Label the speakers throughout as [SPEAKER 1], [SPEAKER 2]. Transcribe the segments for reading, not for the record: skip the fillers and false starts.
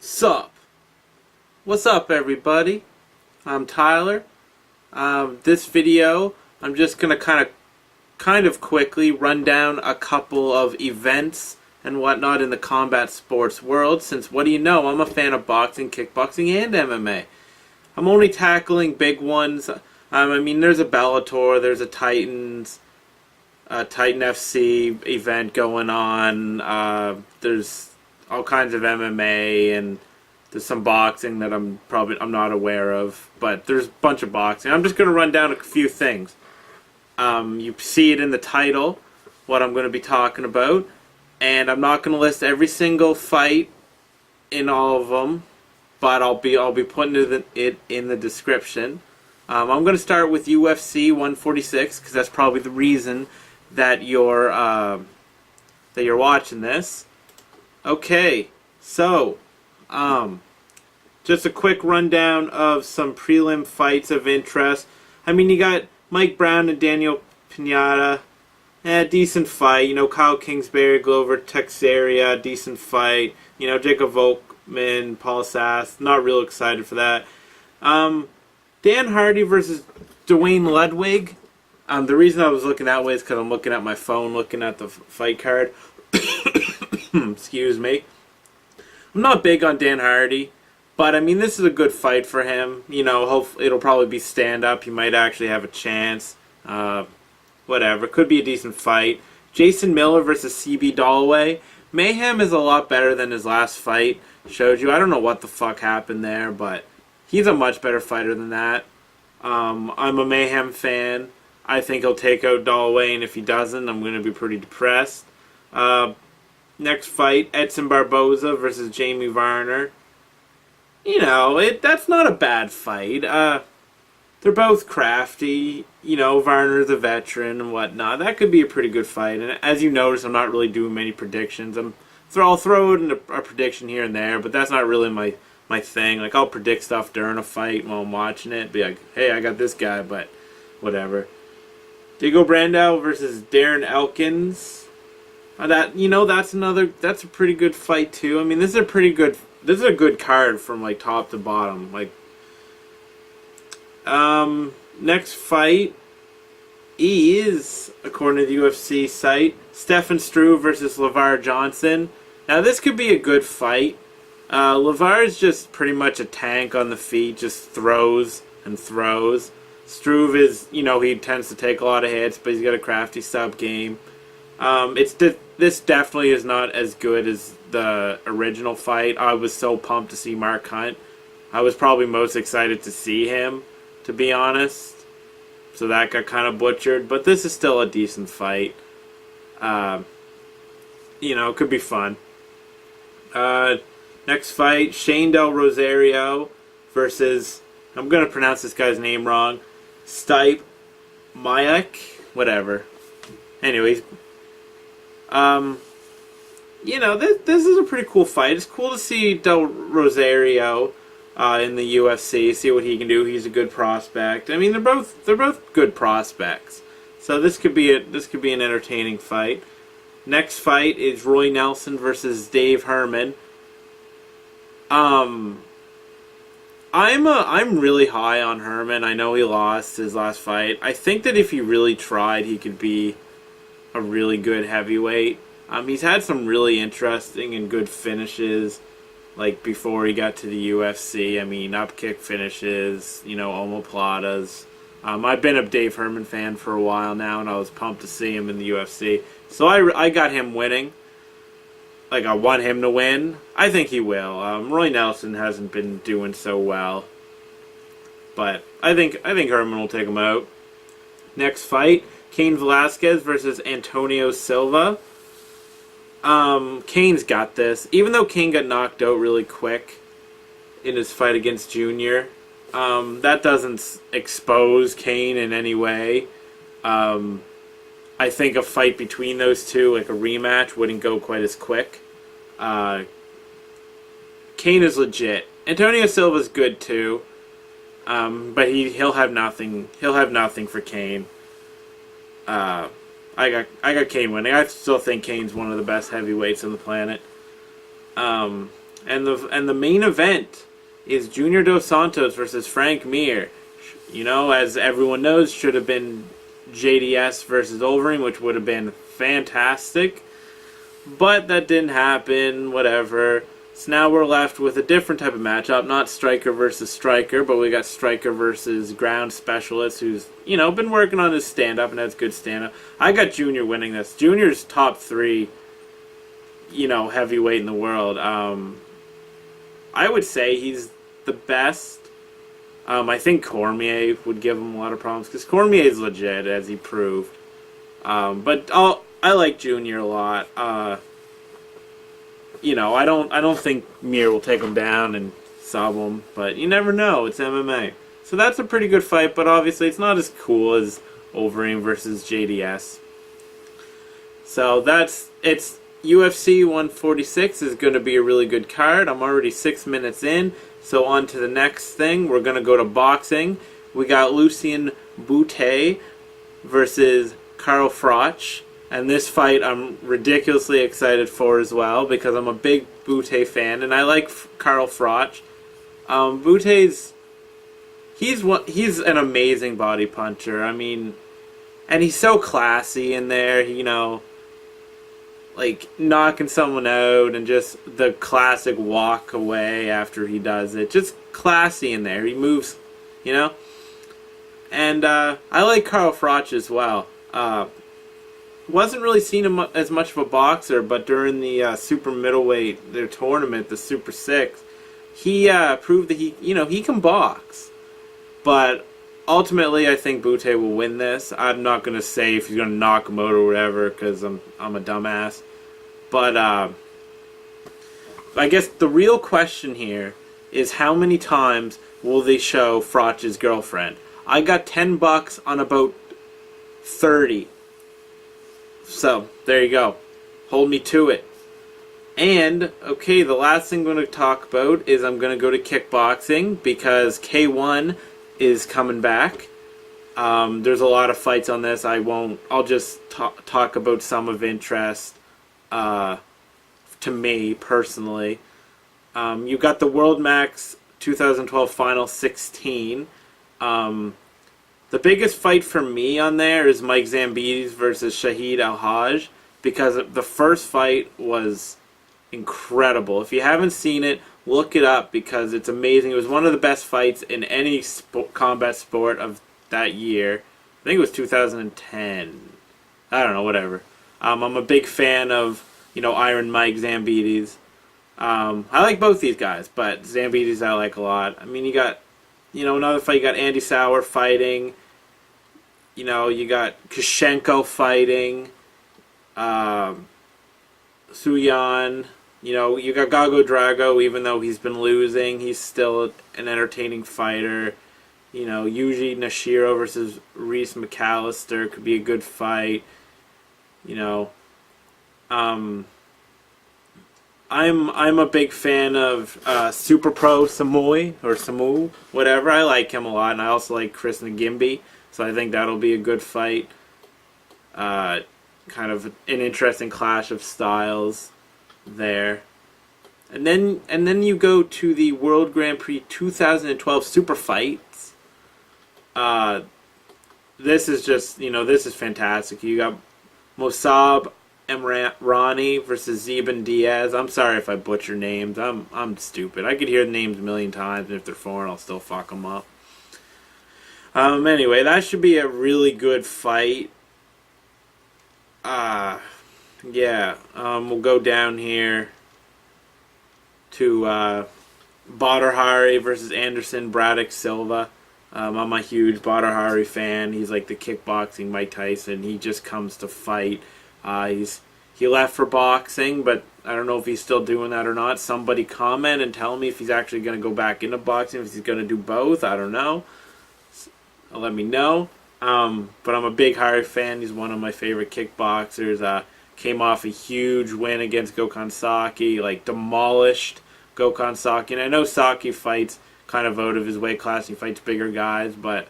[SPEAKER 1] Sup? What's up, everybody? I'm Tyler. This video, I'm just gonna kind of quickly run down a couple of events and whatnot in the combat sports world. Since what do you know, I'm a fan of boxing, kickboxing, and MMA. I'm only tackling big ones. I mean, there's a Bellator, there's a Titan FC event going on. There's all kinds of MMA, and there's some boxing that I'm not aware of, but there's a bunch of boxing. I'm just going to run down a few things. You see it in the title, what I'm going to be talking about, and I'm not going to list every single fight in all of them, but I'll be putting it in the description. I'm going to start with UFC 146 because that's probably the reason that you're watching this. Okay, so just a quick rundown of some prelim fights of interest. I mean, you got Mike Brown and Daniel Pinata. Decent fight. You know, Kyle Kingsbury, Glover Teixeira, decent fight. You know, Jacob Volkman, Paul Sass. Not real excited for that. Dan Hardy versus Dwayne Ludwig. The reason I was looking that way is because I'm looking at my phone, looking at the fight card. Excuse me. I'm not big on Dan Hardy, but I mean, this is a good fight for him. You know, hopefully it'll probably be stand-up. He might actually have a chance. Whatever. Could be a decent fight. Jason Miller versus CB Dalloway. Mayhem is a lot better than his last fight. Showed you. I don't know what the fuck happened there, but he's a much better fighter than that. I'm a Mayhem fan. I think he'll take out Dalloway, and if he doesn't, I'm going to be pretty depressed. Next fight, Edson Barboza versus Jamie Varner. You know, that's not a bad fight. They're both crafty. You know, Varner's a veteran and whatnot. That could be a pretty good fight. And as you notice, I'm not really doing many predictions. I'll throw in a prediction here and there, but that's not really my thing. Like, I'll predict stuff during a fight while I'm watching it. Be like, hey, I got this guy, but whatever. Diego Brandao versus Darren Elkins. That's a pretty good fight too. I mean, this is a good card from like top to bottom. Like, next fight is, according to the UFC site, Stefan Struve versus LeVar Johnson. Now, this could be a good fight. LeVar is just pretty much a tank on the feet, just throws and throws. Struve is, you know, he tends to take a lot of hits, but he's got a crafty sub game. This definitely is not as good as the original fight. I was so pumped to see Mark Hunt. I was probably most excited to see him, to be honest. So that got kind of butchered, but this is still a decent fight. You know, it could be fun. Next fight, Shane Del Rosario versus, I'm going to pronounce this guy's name wrong, Stipe Miak, whatever. Anyways, you know, this is a pretty cool fight. It's cool to see Del Rosario in the UFC, see what he can do. He's a good prospect. I mean, they're both good prospects. So this could be an entertaining fight. Next fight is Roy Nelson versus Dave Herman. I'm really high on Herman. I know he lost his last fight. I think that if he really tried, he could be a really good heavyweight. He's had some really interesting and good finishes, like before he got to the UFC. I mean, upkick finishes, you know, omoplatas. I've been a Dave Herman fan for a while now, and I was pumped to see him in the UFC. So I got him winning. Like, I want him to win. I think he will. Roy Nelson hasn't been doing so well, but I think Herman will take him out. Next fight, Cain Velasquez versus Antonio Silva. Cain's got this. Even though Cain got knocked out really quick in his fight against Junior, that doesn't expose Cain in any way. I think a fight between those two, like a rematch, wouldn't go quite as quick. Cain is legit. Antonio Silva's good too, but he'll have nothing. He'll have nothing for Cain. I got Cain winning. I still think Cain's one of the best heavyweights on the planet. And the main event is Junior Dos Santos versus Frank Mir. You know, as everyone knows, should have been JDS versus Overeem, which would have been fantastic. But that didn't happen, whatever. So now we're left with a different type of matchup. Not striker versus striker, but we got striker versus ground specialist who's, you know, been working on his stand-up and has good stand-up. I got Junior winning this. Junior's top 3, you know, heavyweight in the world. I would say he's the best. I think Cormier would give him a lot of problems because Cormier is legit, as he proved. But I like Junior a lot. You know, I don't think Mir will take him down and sub him, but you never know. It's MMA, so that's a pretty good fight. But obviously, it's not as cool as Overeem versus JDS. So it's UFC 146 is going to be a really good card. I'm already 6 minutes in. So on to the next thing. We're going to go to boxing. We got Lucian Bute versus Carl Froch. And this fight I'm ridiculously excited for as well because I'm a big Bute fan. And I like Carl Froch. He's an amazing body puncher. I mean, and he's so classy in there, you know. Like, knocking someone out and just the classic walk away after he does it. Just classy in there. He moves, you know? And I like Carl Froch as well. Wasn't really seen him as much of a boxer, but during the super middleweight, their tournament, the Super 6, he proved that he can box. But ultimately, I think Bute will win this. I'm not going to say if he's going to knock him out or whatever, because I'm a dumbass. But I guess the real question here is how many times will they show Froch's girlfriend? I got $10 on about 30. So, there you go. Hold me to it. And, okay, the last thing I'm going to talk about is I'm going to go to kickboxing because K1 is coming back. There's a lot of fights on this. I'll just talk about some of interest to me personally. You got the World Max 2012 Final 16. The biggest fight for me on there is Mike Zambides versus Shahid Al-Haj because the first fight was incredible. If you haven't seen it, look it up because it's amazing. It was one of the best fights in any combat sport of that year. I think it was 2010. I don't know, whatever. I'm a big fan of, Iron Mike Zambides. I like both these guys, but Zambides I like a lot. I mean, you got, another fight. You got Andy Sauer fighting. You got Kushenko fighting. Suyan. You got Gago Drago, even though he's been losing, he's still an entertaining fighter. Yuji Nashiro versus Reese McAllister could be a good fight. I'm a big fan of Super Pro Samui, or Samu, whatever. I like him a lot, and I also like Chris Ngimbi, so I think that'll be a good fight. Kind of an interesting clash of styles there. And then you go to the World Grand Prix 2012 Super Fights. This is just, this is fantastic. You got Mossab Emrani versus Zeben Diaz. I'm sorry if I butcher names. I'm stupid. I could hear the names a million times, and if they're foreign, I'll still fuck them up. Anyway, that should be a really good fight. We'll go down here to Badr Hari versus Anderson Braddock Silva. I'm a huge Badr Hari fan. He's like the kickboxing Mike Tyson. He just comes to fight. He left for boxing, but I don't know if he's still doing that or not. Somebody comment and tell me if he's actually going to go back into boxing, if he's going to do both. I don't know. Let me know. But I'm a big Hari fan. He's one of my favorite kickboxers. Came off a huge win against Gokhan Saki, demolished Gokhan Saki. And I know Saki fights kind of out of his weight class. He fights bigger guys, but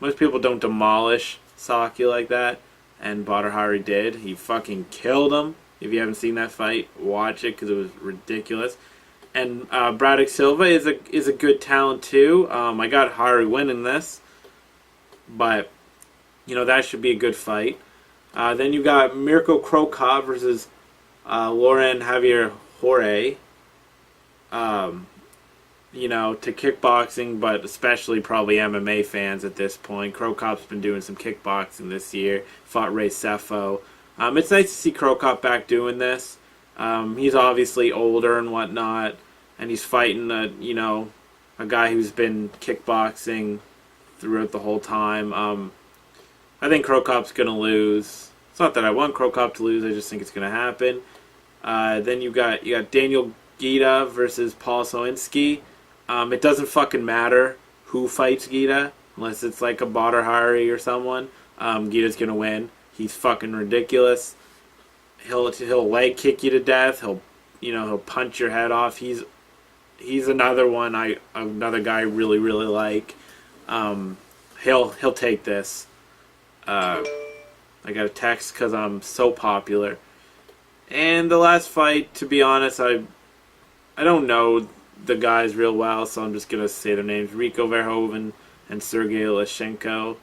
[SPEAKER 1] most people don't demolish Saki like that. And Badr Hari did. He fucking killed him. If you haven't seen that fight, watch it because it was ridiculous. And Braddock Silva is a good talent too. I got Hari winning this, but that should be a good fight. Then you got Mirko Cro Cop versus Lauren Javier Jorge. To kickboxing, but especially probably MMA fans at this point. Cro Cop's been doing some kickboxing this year. Fought Ray Sefo. It's nice to see Cro Cop back doing this. He's obviously older and whatnot, and he's fighting a guy who's been kickboxing throughout the whole time. I think Cro Cop's gonna lose. It's not that I want Cro Cop to lose. I just think it's gonna happen. Then you got Daniel Gita versus Paul Sowinski. It doesn't fucking matter who fights Gita unless it's like a Badr Hari or someone. Gita's gonna win. He's fucking ridiculous. He'll leg kick you to death. He'll punch your head off. He's another guy I really like. He'll take this. I got a text because I'm so popular. And the last fight, to be honest, I don't know the guys real well, so I'm just gonna say their names: Rico Verhoeven and Sergey Lashenko.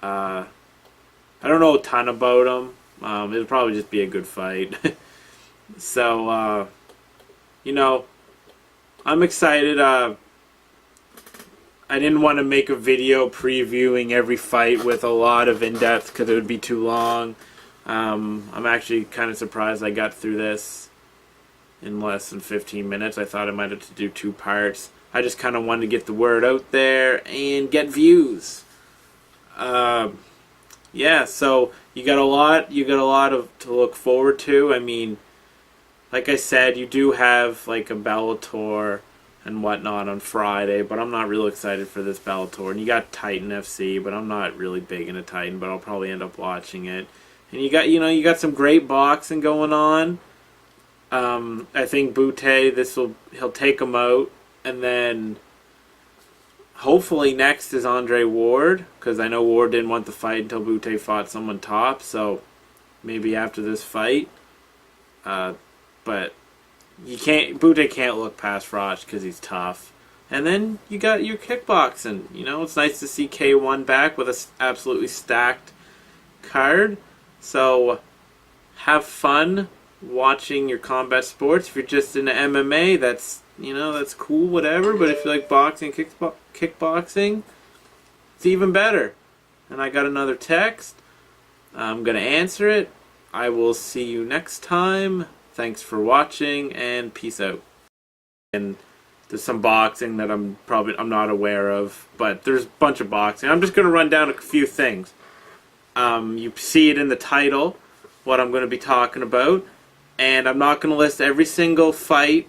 [SPEAKER 1] I don't know a ton about them. It'll probably just be a good fight. So, I'm excited. I didn't want to make a video previewing every fight with a lot of in-depth because it would be too long. I'm actually kind of surprised I got through this in less than 15 minutes. I thought I might have to do 2 parts. I just kind of wanted to get the word out there and get views. Yeah, so you got a lot to look forward to. I mean, like I said, you do have like a Bellator and whatnot on Friday, but I'm not real excited for this Bellator. And you got Titan FC, but I'm not really big into Titan, but I'll probably end up watching it. And you got some great boxing going on. I think Bute, he'll take him out, and then hopefully next is Andre Ward, because I know Ward didn't want the fight until Bute fought someone top, so maybe after this fight. But Bute can't look past Froch because he's tough. And then you got your kickboxing. It's nice to see K1 back with an absolutely stacked card. So have fun watching your combat sports. If you're just into MMA, that's cool, whatever. But if you like boxing, kickboxing, it's even better. And I got another text. I'm going to answer it. I will see you next time. Thanks for watching, and peace out. And there's some boxing that I'm not aware of, but there's a bunch of boxing. I'm just going to run down a few things. You see it in the title, what I'm going to be talking about, and I'm not going to list every single fight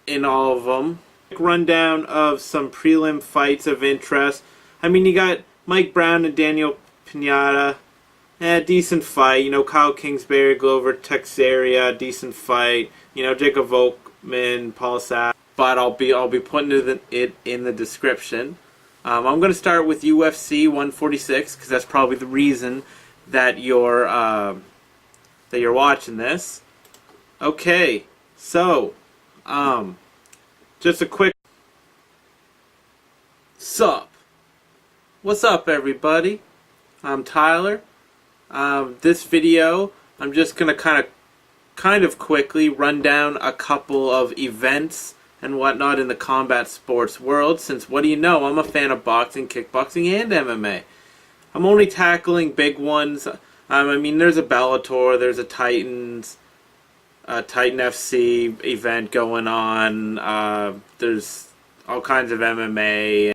[SPEAKER 1] in all of them. Rundown of some prelim fights of interest. I mean, you got Mike Brown and Daniel Pinata. Decent fight. Kyle Kingsbury, Glover Teixeira, decent fight. Jacob Volkman, Paul Sapp. But I'll be putting it in the description. I'm going to start with UFC 146 because that's probably the reason that you're watching this. Okay, so just a quick sup. What's up, everybody? I'm Tyler. This video, I'm just gonna kind of quickly run down a couple of events and whatnot in the combat sports world, since what do you know, I'm a fan of boxing, kickboxing, and MMA. I'm only tackling big ones. I mean, there's a Bellator, there's a Titan FC event going on, there's all kinds of MMA.